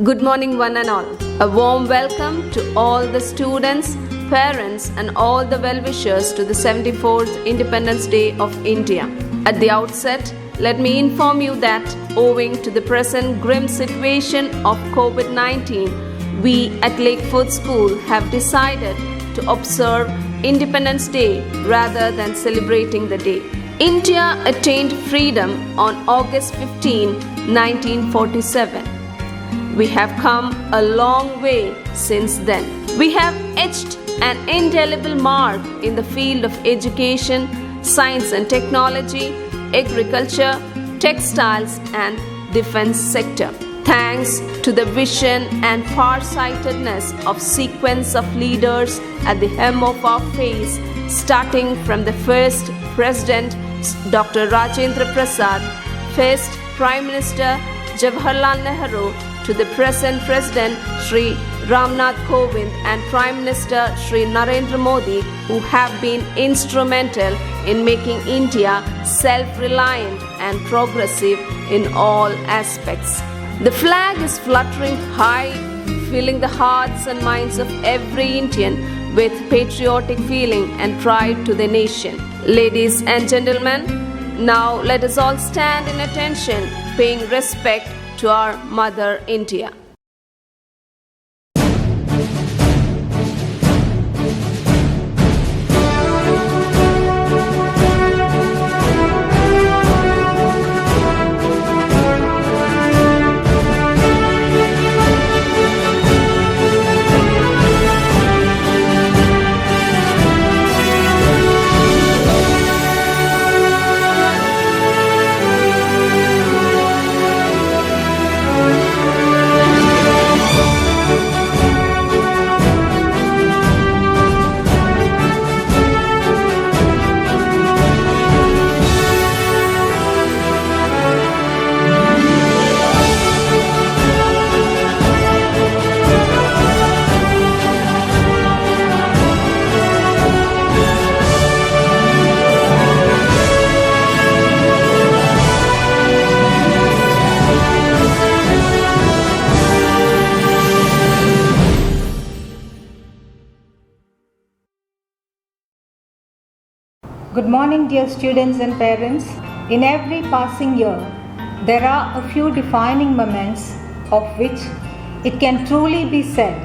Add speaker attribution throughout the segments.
Speaker 1: Good morning, one and all. A warm welcome to all the students, parents, and all the well-wishers to the 74th Independence Day of India. At the outset, let me inform you that owing to the present grim situation of COVID-19, we at Lakewood School have decided to observe Independence Day rather than celebrating the day. India attained freedom on August 15, 1947. We have come a long way since then. We have etched an indelible mark in the field of education, science and technology, agriculture, textiles and defense sector. Thanks to the vision and farsightedness of sequence of leaders at the helm of our phase, starting from the first President Dr. Rajendra Prasad, first Prime Minister Jawaharlal Nehru, to the present President Shri Ramnath Kovind and Prime Minister Shri Narendra Modi, who have been instrumental in making India self-reliant and progressive in all aspects. The flag is fluttering high, filling the hearts and minds of every Indian with patriotic feeling and pride to the nation. Ladies and gentlemen, now let us all stand in attention, paying respect to our Mother India.
Speaker 2: Good morning, dear students and parents. In every passing year, there are a few defining moments of which it can truly be said,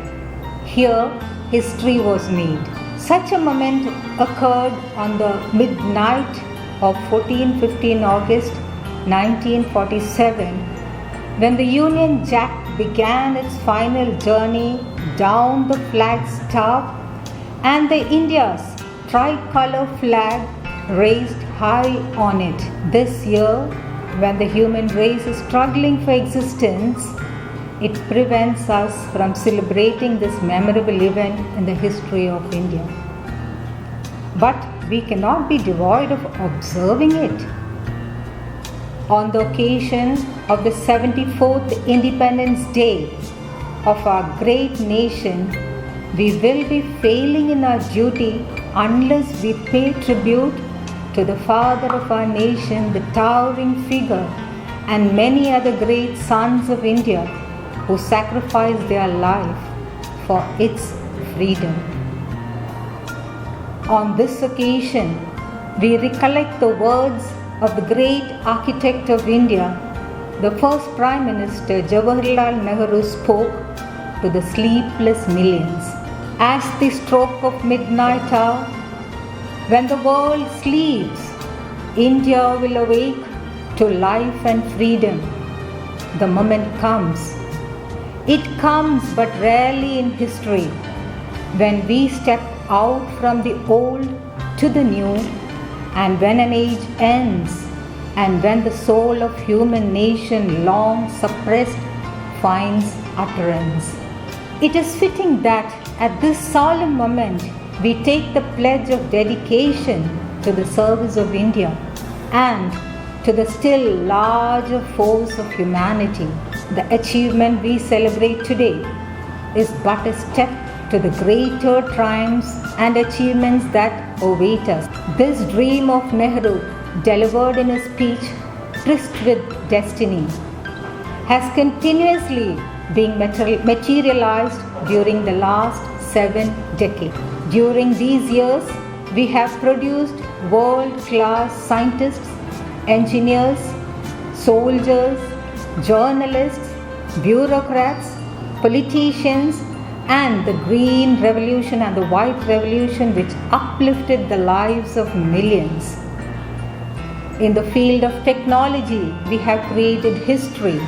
Speaker 2: here history was made. Such a moment occurred on the midnight of 14-15 August 1947, when the Union Jack began its final journey down the flagstaff and the India's tricolor flag raised high on it. This year, when the human race is struggling for existence, it prevents us from celebrating this memorable event in the history of India. But we cannot be devoid of observing it. On the occasion of the 74th Independence Day of our great nation, we will be failing in our duty unless we pay tribute to the father of our nation, the towering figure, and many other great sons of India who sacrificed their life for its freedom. On this occasion, we recollect the words of the great architect of India, the first Prime Minister Jawaharlal Nehru spoke to the sleepless millions. As the stroke of midnight hour, when the world sleeps, India will awake to life and freedom. The moment comes. It comes but rarely in history, when we step out from the old to the new, and when an age ends, and when the soul of human nation long suppressed finds utterance. It is fitting that at this solemn moment we take the pledge of dedication to the service of India and to the still larger force of humanity. The achievement we celebrate today is but a step to the greater triumphs and achievements that await us. This dream of Nehru, delivered in a speech tryst with destiny, has continuously being materialized during the last 7 decades. During these years, we have produced world-class scientists, engineers, soldiers, journalists, bureaucrats, politicians, and the Green Revolution and the White Revolution, which uplifted the lives of millions. In the field of technology, we have created history,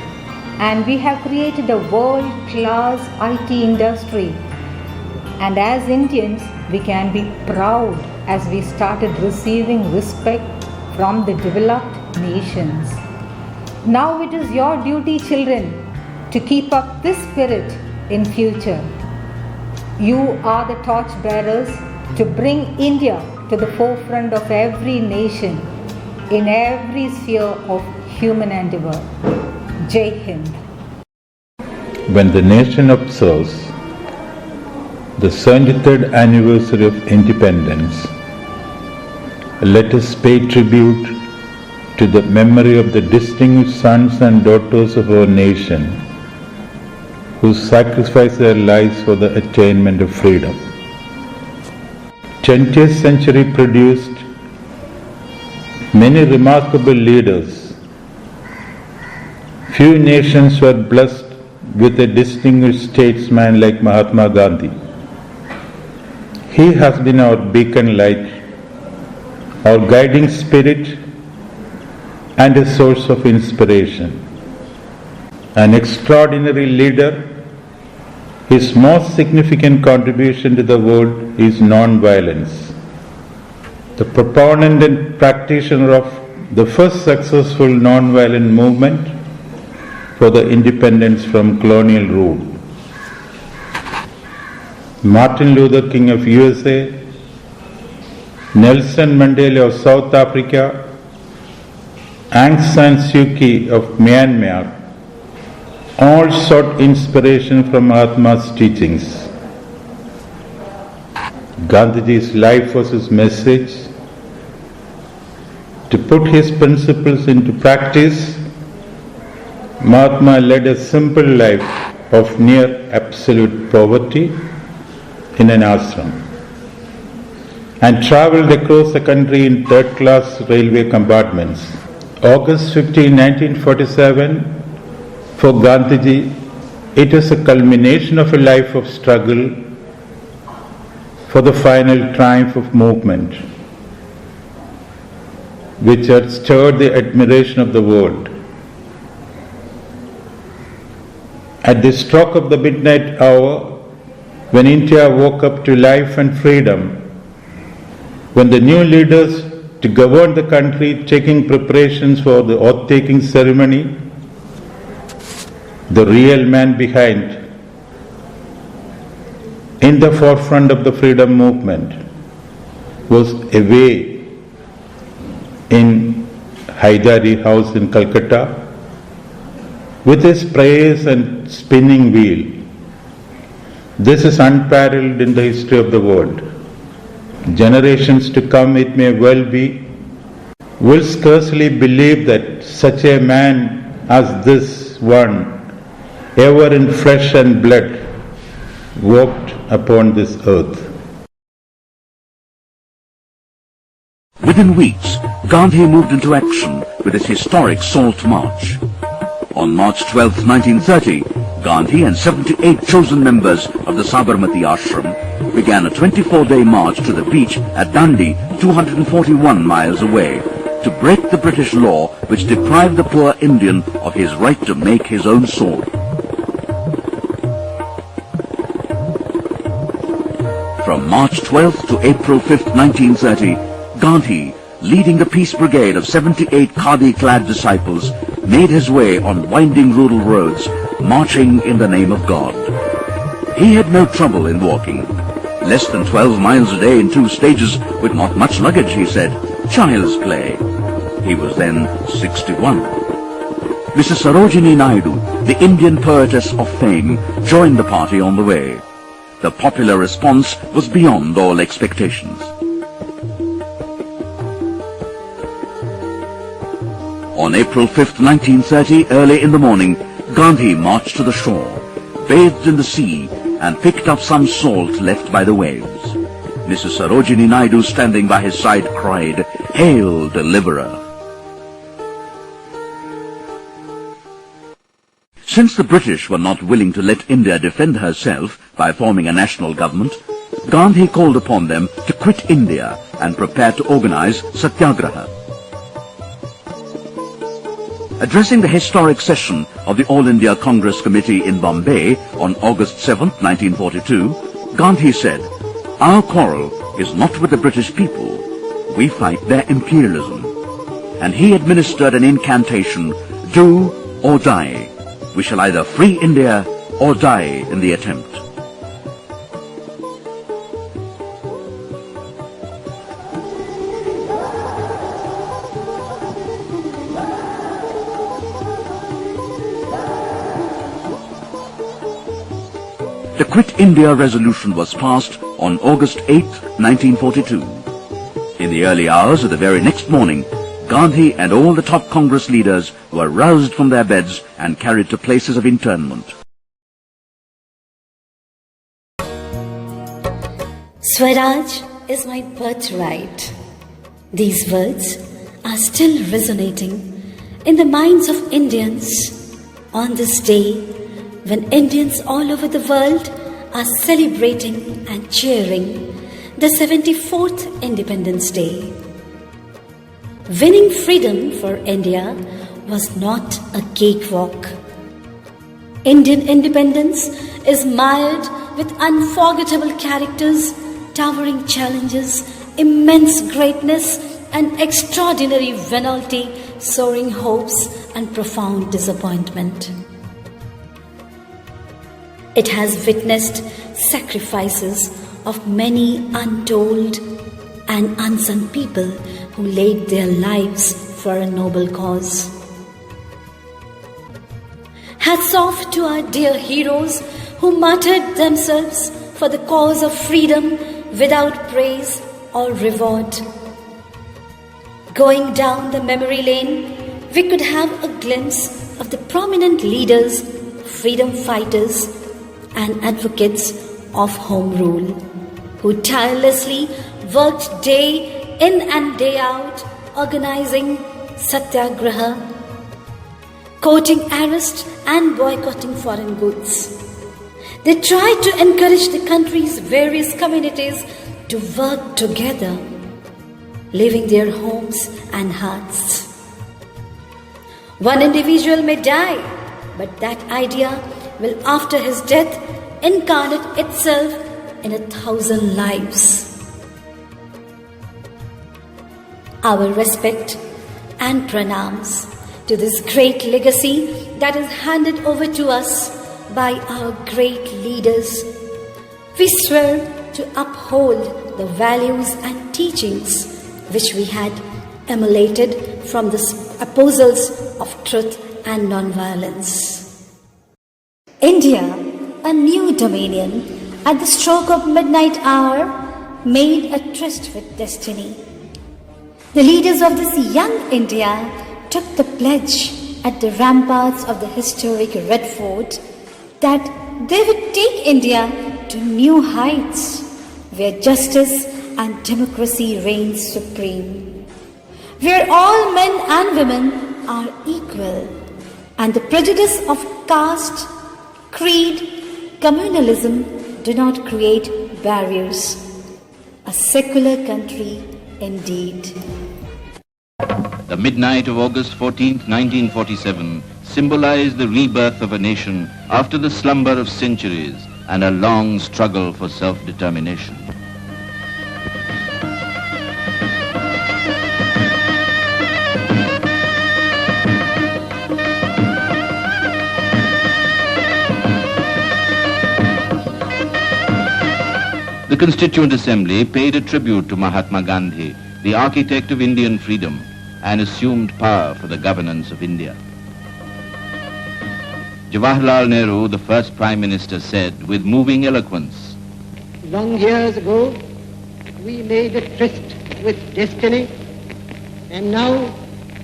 Speaker 2: and we have created a world-class IT industry. And as Indians, we can be proud as we started receiving respect from the developed nations. Now it is your duty, children, to keep up this spirit in future. You are the torch bearers to bring India to the forefront of every nation in every sphere of human endeavor. Jai Hind.
Speaker 3: When the nation observes the 73rd anniversary of independence, let us pay tribute to the memory of the distinguished sons and daughters of our nation who sacrificed their lives for the attainment of freedom. 20th century produced many remarkable leaders. Few nations were blessed with a distinguished statesman like Mahatma Gandhi. He has been our beacon light, our guiding spirit, and a source of inspiration. An extraordinary leader, his most significant contribution to the world is non-violence. The proponent and practitioner of the first successful non-violent movement for the independence from colonial rule. Martin Luther King of USA, Nelson Mandela of South Africa, Aung San Suu Kyi of Myanmar, all sought inspiration from Mahatma's teachings. Gandhiji's life was his message. To put his principles into practice, Mahatma led a simple life of near absolute poverty in an ashram and travelled across the country in third-class railway compartments. August 15, 1947, for Gandhiji, it is a culmination of a life of struggle for the final triumph of movement, which had stirred the admiration of the world. At the stroke of the midnight hour, when India woke up to life and freedom, when the new leaders to govern the country taking preparations for the oath-taking ceremony, the real man behind, in the forefront of the freedom movement, was away in Haidari House in Calcutta with his prayers and spinning wheel. This is unparalleled in the history of the world. Generations to come, it may well be, will scarcely believe that such a man as this one, ever in flesh and blood, walked upon this earth.
Speaker 4: Within weeks, Gandhi moved into action with his historic Salt March. On March 12, 1930, Gandhi and 78 chosen members of the Sabarmati Ashram began a 24-day march to the beach at Dandi, 241 miles away, to break the British law which deprived the poor Indian of his right to make his own sword. From March 12th to April 5th, 1930, Gandhi, leading the Peace Brigade of 78 khadi-clad disciples, made his way on winding rural roads, marching in the name of God. He had no trouble in walking. Less than 12 miles a day in 2 stages with not much luggage, he said. Child's play. He was then 61. Mrs. Sarojini Naidu, the Indian poetess of fame, joined the party on the way. The popular response was beyond all expectations. On April 5th, 1930, early in the morning, Gandhi marched to the shore. bathed in the sea and picked up some salt left by the waves. Mrs. Sarojini Naidu, standing by his side, cried, "Hail, Deliverer!" Since the British were not willing to let India defend herself by forming a national government, Gandhi called upon them to quit India and prepare to organize Satyagraha. Addressing the historic session of the All India Congress Committee in Bombay on August 7, 1942, Gandhi said, "Our quarrel is not with the British people. We fight their imperialism." And he administered an incantation, "Do or die. We shall either free India or die in the attempt." The Quit India resolution was passed on August 8, 1942. In the early hours of the very next morning, Gandhi and all the top Congress leaders were roused from their beds and carried to places of internment.
Speaker 5: Swaraj is my birthright. These words are still resonating in the minds of Indians on this day when Indians all over the world are celebrating and cheering the 74th Independence Day. Winning freedom for India was not a cakewalk. Indian independence is mired with unforgettable characters, towering challenges, immense greatness, and extraordinary venality, soaring hopes, and profound disappointment. It has witnessed sacrifices of many untold and unsung people who laid their lives for a noble cause. Hats off to our dear heroes who martyred themselves for the cause of freedom without praise or reward. Going down the memory lane, we could have a glimpse of the prominent leaders, freedom fighters, and advocates of Home Rule, who tirelessly worked day in and day out, organizing Satyagraha, courting arrest and boycotting foreign goods. They tried to encourage the country's various communities to work together, leaving their homes and hearts. One individual may die, but that idea will, after his death, incarnate itself in 1,000 lives. Our respect and pranams to this great legacy that is handed over to us by our great leaders. We swear to uphold the values and teachings which we had emulated from the apostles of truth and non-violence. India, a new dominion, at the stroke of midnight hour, made a tryst with destiny. The leaders of this young India took the pledge at the ramparts of the historic Red Fort that they would take India to new heights where justice and democracy reigns supreme, where all men and women are equal, and the prejudice of caste, creed, communalism do not create barriers. A secular country indeed.
Speaker 6: The midnight of August 14, 1947 symbolized the rebirth of a nation after the slumber of centuries and a long struggle for self-determination. The Constituent Assembly paid a tribute to Mahatma Gandhi, the architect of Indian freedom, and assumed power for the governance of India. Jawaharlal Nehru, the first Prime Minister, said with moving eloquence,
Speaker 7: "Long years ago, we made a tryst with destiny, and now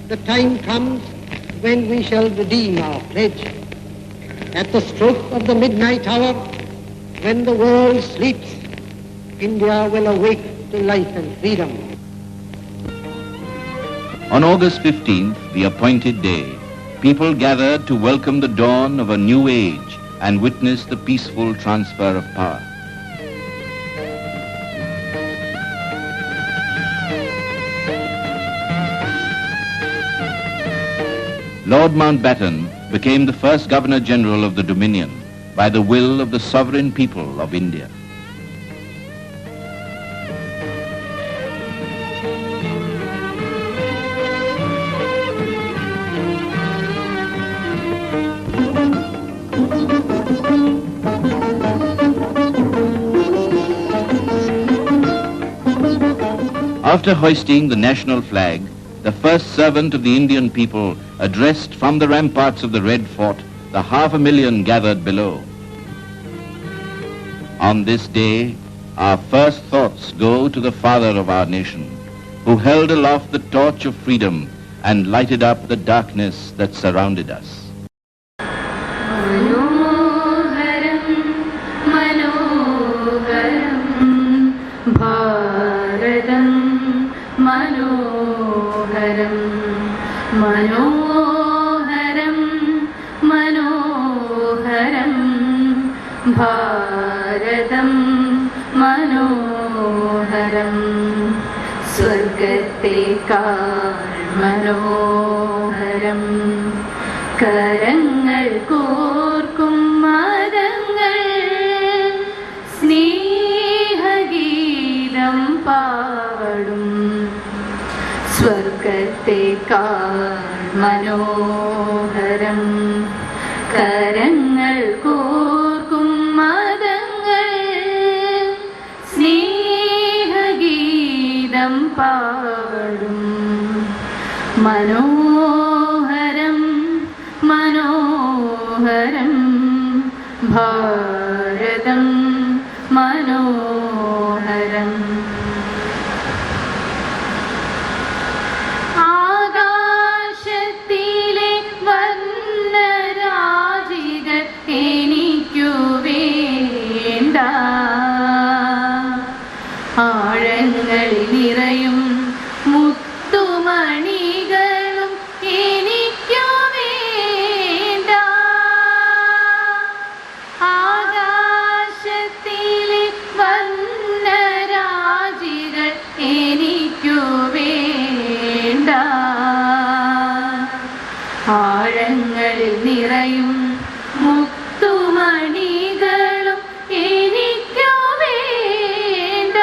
Speaker 7: the time comes when we shall redeem our pledge. at the stroke of the midnight hour, when the world sleeps, India will awake to life and freedom.
Speaker 6: On August 15th, the appointed day, people gathered to welcome the dawn of a new age and witness the peaceful transfer of power. Lord Mountbatten became the first Governor-General of the Dominion by the will of the sovereign people of India. After hoisting the national flag, the first servant of the Indian people addressed from the ramparts of the Red Fort the 500,000 gathered below. On this day, our first thoughts go to the father of our nation, who held aloft the torch of freedom and lighted up the darkness that surrounded us.
Speaker 8: മനോഹരം മനോഹരം ഭാരതം മനോഹരം സ്വർഗത്തേക്കാൾ മനോഹരം കരങ്ങൾ കോർക്കും മരങ്ങൾ സ്നേഹഗീതം പാടും സ്വർഗത്തേക്കാൾ മനോഹരം കരങ്ങൾ കോർക്കും മരങ്ങൾ സ്നേഹഗീതം പാടും മനോഹരം മനോഹരം ഭാരതം മനോഹരം ആഴങ്ങളിൽ നിറയും മുത്തുമണികളും എനിക്കു വേണ്ട ആകാശത്തിലെ വർണ്ണരാജികൾ എനിക്കു വേണ്ട ആഴങ്ങളിൽ നിറയും മുത്തുമണികളും എനിക്കു വേണ്ട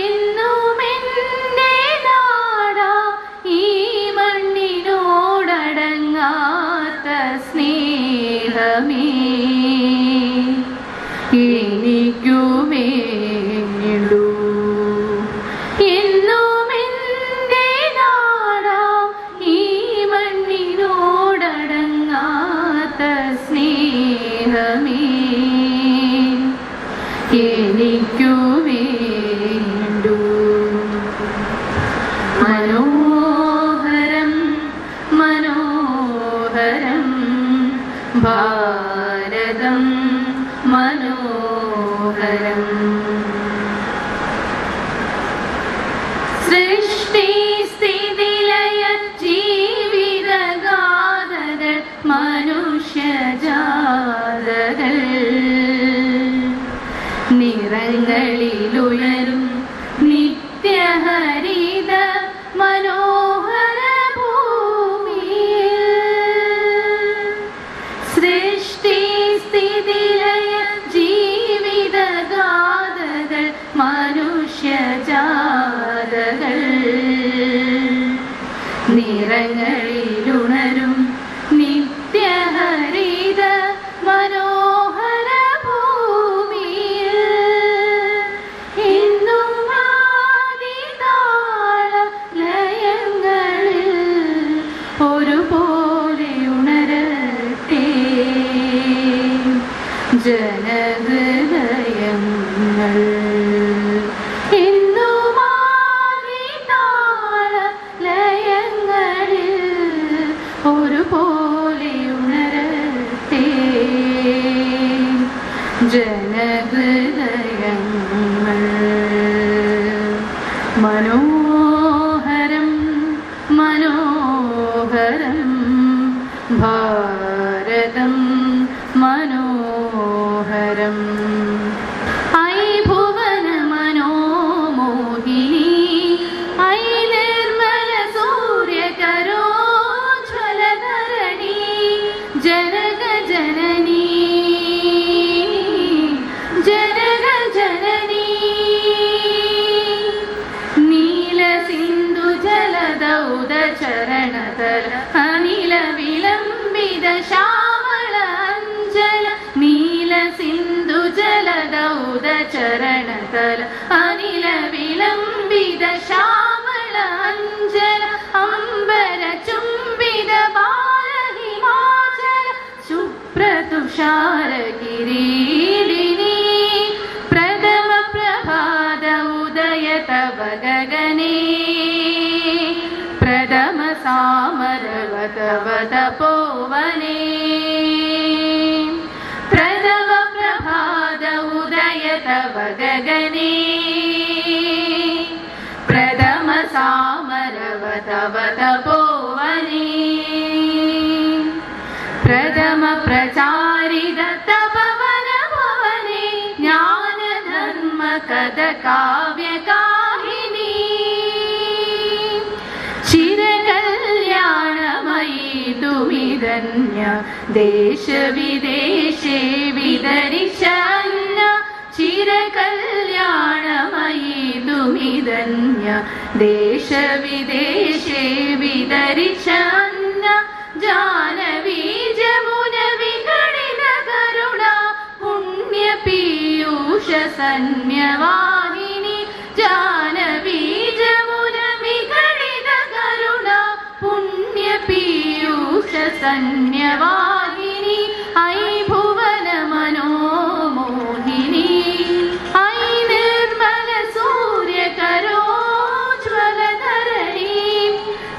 Speaker 8: എന്നുമെന്റെ നാടാ ഈ മണ്ണിനോടടങ്ങാത്ത സ്നേഹമേ എനിക്കു വേണ്ടു എന്നുമെന്റെ നാടാ ഈ മണ്ണിനോടടങ്ങാത്ത സ്നേഹമേ എനിക്കു വേണ്ടു മനോഹരം മനോഹരം ഭാരതം മനോഹരം സൃഷ്ടി സ്ഥിതിലയ ജീവിതഗാഥകൾ മനുഷ്യജാതകൾ നിറങ്ങളിലുയരും നിത്യഹരിത മനോഹര ഭൂമിയിൽ സൃഷ്ടി സ്ഥിതിലയ ജീവിതഗാഥകൾ മനുഷ്യജാതകൾ നിറങ്ങളിലുണരും നിത്യഹരിത മനോഹര ഭൂമിയിൽ എന്നും ആദിതാള ലയങ്ങളിൽ ഒരുപോലെ ഉണരട്ടെ ജനഹൃദയങ്ങൾ എന്നും ആദിതാള ലയങ്ങളിൽ ജനഹൃദയങ്ങൾ. മനോഹരം മനോഹരം ഭാരതം മനോഹരം. ഐ ഭുവന മനോമോഹിനി ഐ നിർമ്മല സൂര്യകരോജ്വലധരണി ജനക ജനനി ജനക ജനനി. നീല സിന്ധു ജലദൗത ചരണതല അനില വിലംബിത ശ്യാമള അഞ്ജല. നീല സിന്ധു ജലദൗത ചരണതല അനില വിലംബിത ശ്യാമള അഞ്ജല. അംബര ചുംബിത ബാല ഹിമാചല ശുഭ്രതുഷാര കിരീടിനി. പ്രഥമ പ്രഭാത ഉദയ തവ ഗഗനേ പ്രഥമ സാമരവ തവ തപോവനേ. പ്രഥമ പ്രഭാത ഉദയ തവ ഗഗനേ പ്രഥമ സാമരവ തവ തപോവനേ. പ്രഥമ പ്രചാരിത തവ വനഭവനേ ജ്ഞാന ധർമ്മ കഥ കാവ്യ കാഹിനി. ചിരകല്യാണമയീ തുമിതന്യ ദേശ വിദേശേ വിതരിച്ചന്ന. ചിരകല്യാണമയീ തുമിതന്യ ദേശ വിദേശേ വിതരിച്ചന്ന. ജാനവീ ജമുന വിഘടിത കരുണ പുണ്യ പീയൂഷ സന്യവാഹിനി. ജാനവീ ജമുന വിഘടിത കരുണ പുണ്യ പീയൂഷ സന്യവാഹിനി. ഐ ഭുവന മനോമോഹിനി ഐ നിർമ്മല സൂര്യകരോജ്വലധരണി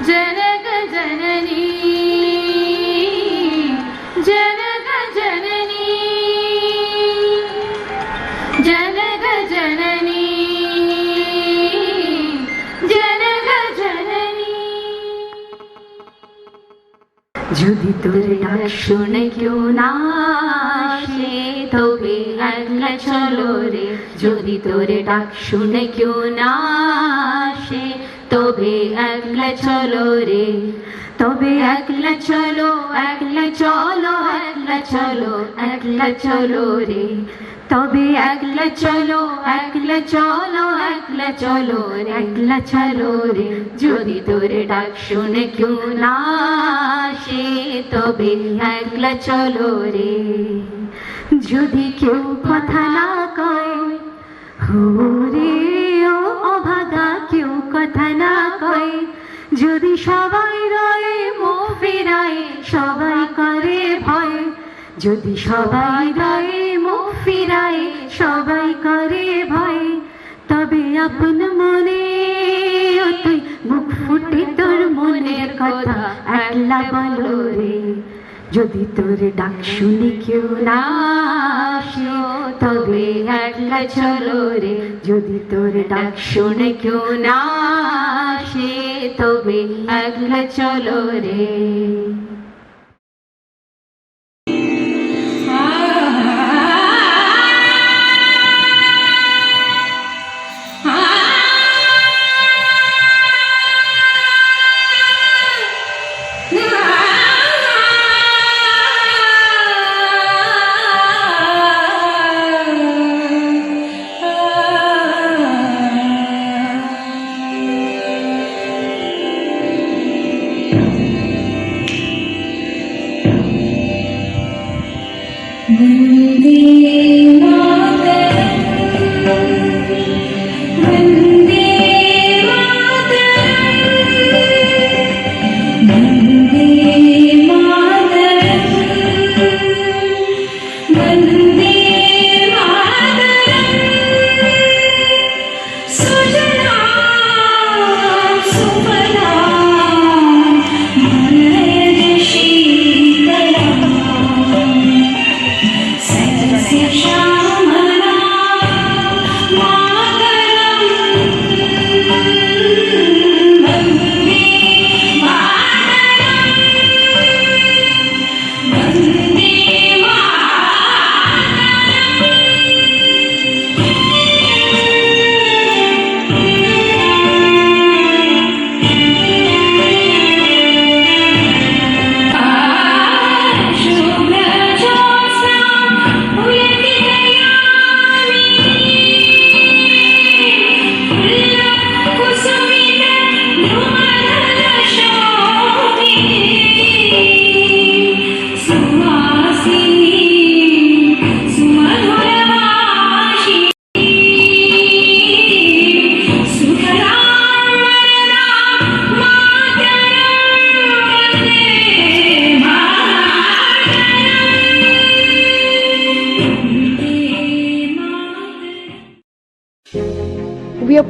Speaker 8: ജനക ജനനി ജനക ജനനി ജനക ജനനി ജനക জননী। যদি তোর ডাক শুনে কেউ না আসে তবে একলা চলো রে, যদি তোর ডাক শুনে কেউ না আসে তবে একলা চলো রে, তবে একলা চলো একলা চলো একলা চলো একলা চলো রে, তবে একলা চলো একলা চলো একলা চলো একলা চলো রে, যদি তোর ডাক শুনে কেউ না আসে তবে একলা চলো রে। যদি কেউ কথা না কয় রে ও অভাগা, কেউ কথা না কয়, যদি সবাই রয়ে মুখ ফিরায় সবাই করে ভয়, যদি সবাই রয়ে মুখ ফিরায় সবাই করে ভয়, তবে আপন মনে তুই মুখ ফুটে তোর মনের কথা একলা বলো রে, যদি তোর ডাক শুনে কেউ না আসে তবে একলা চলো রে, যদি তোর ডাক শুনে কেউ না আসে তবে একলা চলো রে।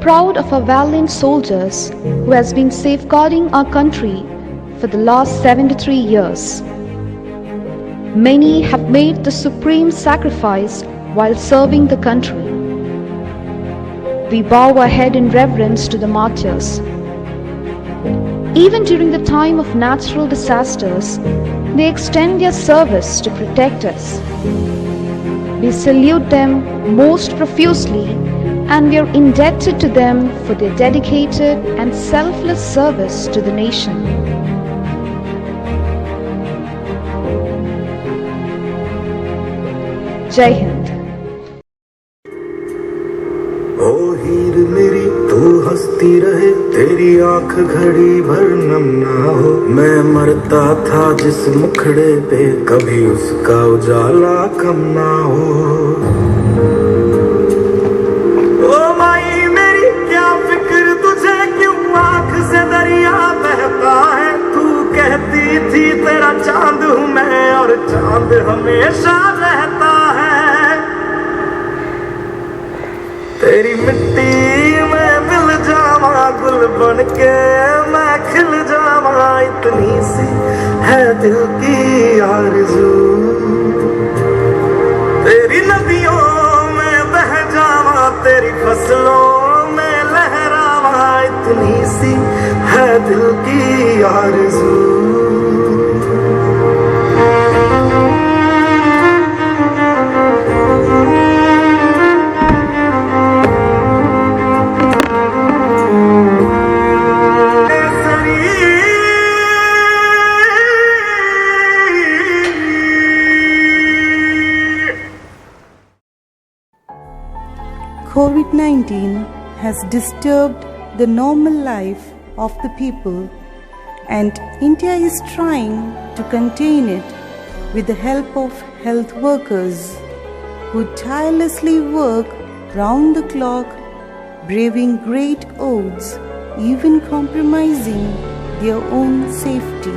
Speaker 9: proud of our valiant soldiers who has been safeguarding our country for the last 73 years. Many have made the supreme sacrifice while serving the country. We bow our head in reverence to the martyrs. Even during the time of natural disasters, they extend their service to protect us. We salute them most profusely, and we are indebted to them for their dedicated and selfless service to the nation. Jai Hind.
Speaker 10: ओ हीर मेरी तू हंसती रहे, तेरी आंख घड़ी भर नम ना हो। मैं मरता था जिस मुखड़े पे, कभी उसका उजाला कम ना हो। ओ माई मेरी क्या फिक्र तुझे, क्यों आंख से दरिया बहता है। तू कहती थी तेरा चांद हूँ मैं, और चांद हमेशा रहता है। तेरी मिट्टी में मिल जावा, गुल बन के मैं खिल जावा। इतनी सी है दिल की आरज़ू, तेरी नदियों में बह जावा, तेरी फसलों में लहरावा। इतनी सी है दिल की आरज़ू।
Speaker 11: COVID-19 has disturbed the normal life of the people, and India is trying to contain it with the help of health workers who tirelessly work round the clock, braving great odds, even compromising their own safety.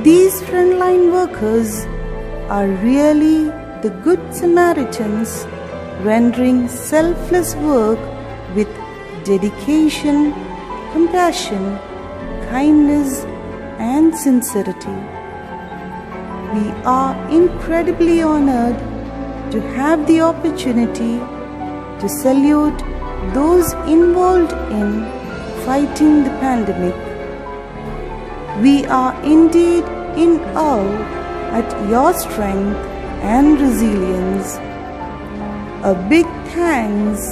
Speaker 11: These frontline workers are really the Good Samaritans, rendering selfless work with dedication, compassion, kindness, and sincerity. We are incredibly honored to have the opportunity to salute those involved in fighting the pandemic. We are indeed in awe at your strength and resilience. A big thanks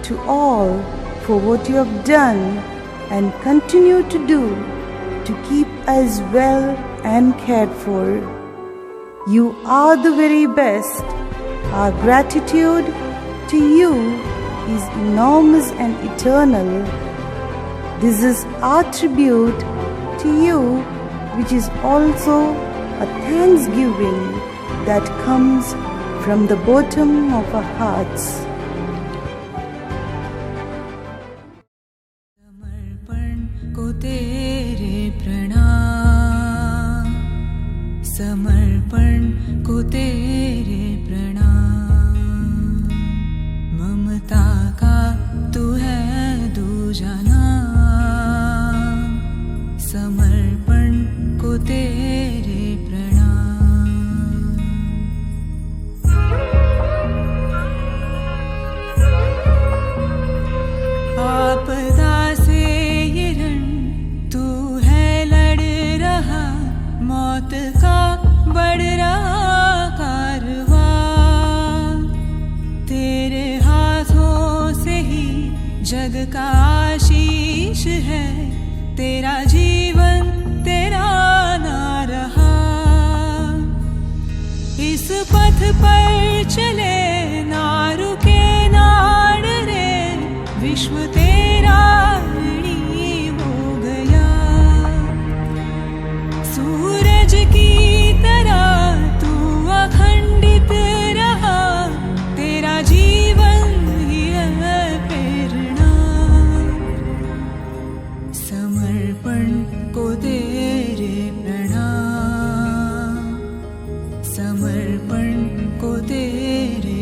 Speaker 11: to all for what you have done and continue to do to keep us well and cared for. You are the very best. Our gratitude to you is enormous and eternal. This is our tribute to you, which is also a thanksgiving that comes from the bottom of our hearts.
Speaker 12: समर्पण को तेरे प्रणाम, समर्पण को तेरे प्रणाम। ममता का तू है दूजा नाम, समर्पण को तेरे आपदा से ये रण तू है लड़ रहा, मौत का बढ़ रहा कारवां। तेरे हाथों से ही जग का आशीष है, तेरा जीवन तेरा ना रहा। इस पथ पर चले ना रुके ना डरे, विश्व तेरा ऋणी हो गया। सूरज की तरह तू अखंडित रहा, तेरा जीवन ही है प्रेरणा। समर्पण को तेरे प्रणाम, समर्पण को तेरे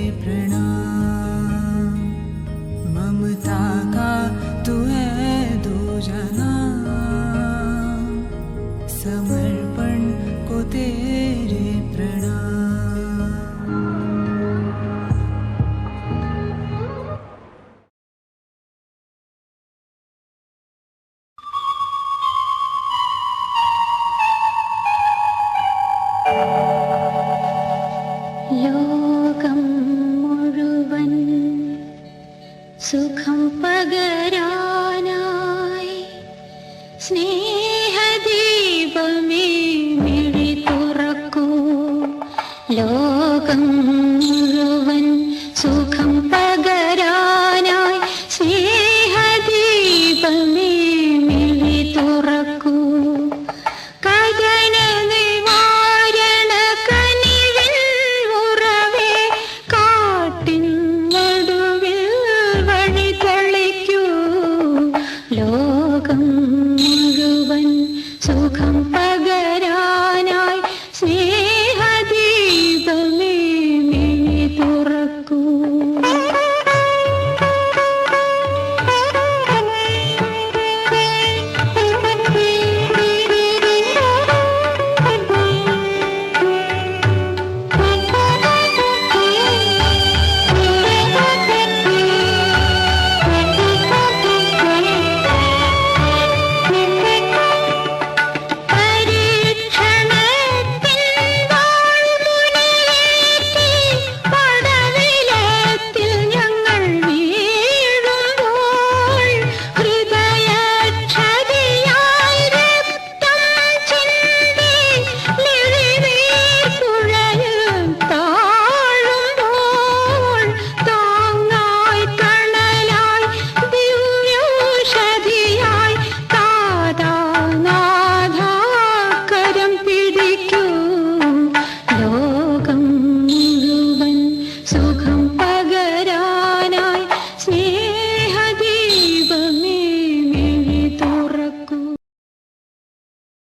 Speaker 8: സുഖം പകരാനായി സ്നേഹദീപമേ മിഴി തുറക്കൂ ലോകം മുഴുവൻ സുഖം പകരാനായി സ്നേഹദീപമേ മിഴി തുറക്കൂ കഥന നിവാരണ കനിവിൻ ഉറവേ കാട്ടിൻ നടുവിൽ വഴി തെളിക്കൂ ലോകം